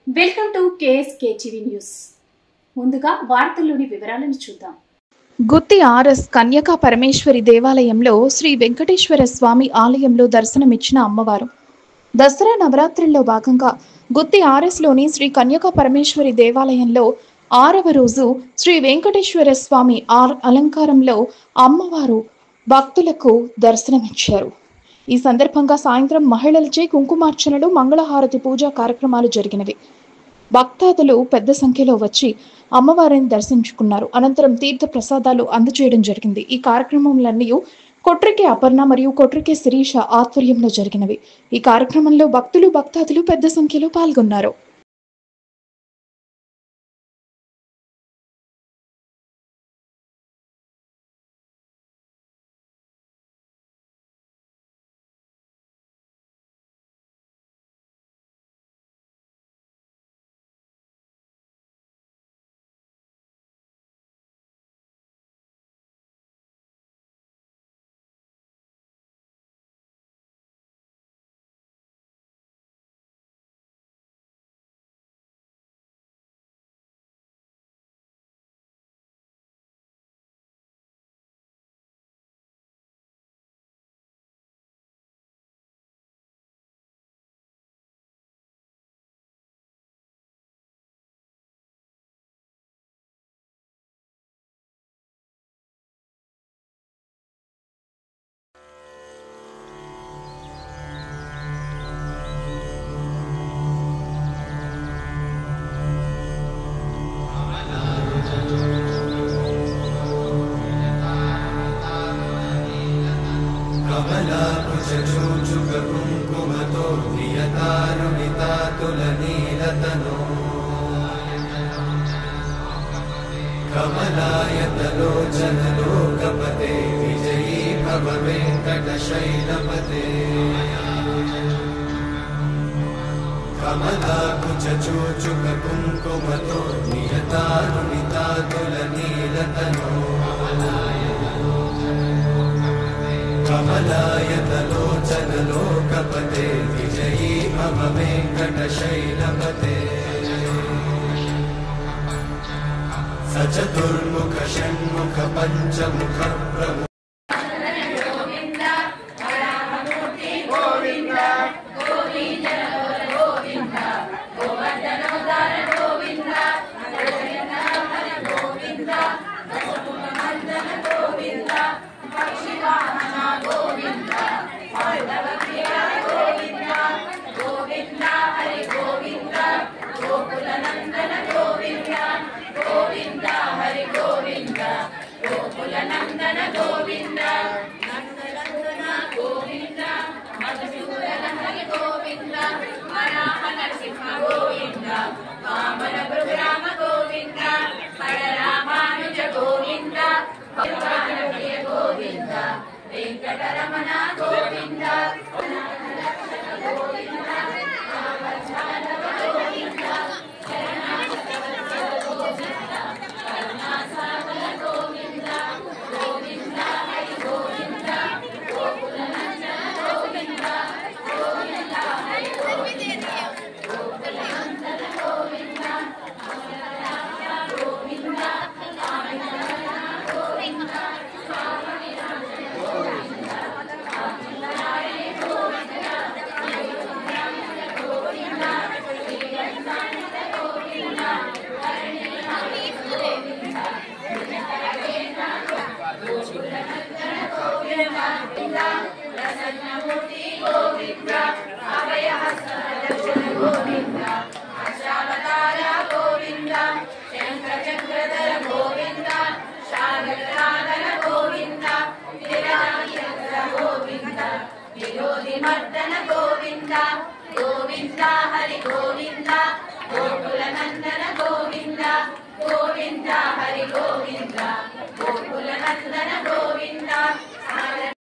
Welcome to KSK TV news. ముందుగా వార్తల్లోని వివరాలను చూద్దాం. గుత్తి ఆర్ఎస్ కన్యకా పరమేశ్వరి దేవాలయంలో శ్రీ వెంకటేశ్వర స్వామి ఆలయంలో దర్శనమిచ్చిన అమ్మవారు. దసరా నవరాత్రుల్లో భాగంగా గుత్తి ఆర్ఎస్లోని శ్రీ కన్యకా పరమేశ్వరి దేవాలయంలో 6వ రోజు శ్రీ వెంకటేశ్వర స్వామి అలంకారంలో అమ్మవారు భక్తులకు దర్శనమిచ్చారు. ఈ సందర్భంగా సాయంత్రం మహిళలచే కుంకుమార్చనలు, మంగళహారతి పూజా కార్యక్రమాలు జరిగినవి. భక్తాదులు పెద్ద సంఖ్యలో వచ్చి అమ్మవారిని దర్శించుకున్నారు. అనంతరం తీర్థ ప్రసాదాలు అందజేయడం జరిగింది. ఈ కార్యక్రమంలన్నీ కొట్రికే అపర్ణ మరియు కొట్రికే శిరీష ఆధ్వర్యంలో జరిగినవి. ఈ కార్యక్రమంలో భక్తాదులు పెద్ద సంఖ్యలో పాల్గొన్నారు. कुङ्कुमतो नियतारुणितातुलनीलतनो कमलायतलोचनलोकपते विजयी भव वेङ्कटशैलपते कमलाकुचूचुककुङ्कुमतो नियतारुणितातुलनीलतनो कमलायतलोचनलोकपते विजयी भव वेङ्कटशैलपते सचतुर्मुख षण्मुख पञ्चमुख प्रमुख నন্দన గోవింద నందనందన గోవింద మధుసూదన హరి గోవింద వరాహ నరసింహ గోవింద వామన భృగురామ గోవింద హరరామానుజ గోవింద ప్రియ గోవింద వెంకటరమణ గోవింద ప్రసన్నమూర్తి గోవింద అభయహస్తదర్శన గోవింద అష్టావతార గోవింద శంఖ చక్రధర గోవింద శారదాధర గోవింద విరజాక్షర గోవింద విరోధి మర్దన గోవింద గోవింద హరి గోవింద గోకుల నందన గోవింద గోవింద హరి గోవింద గోకుల నందన గోవింద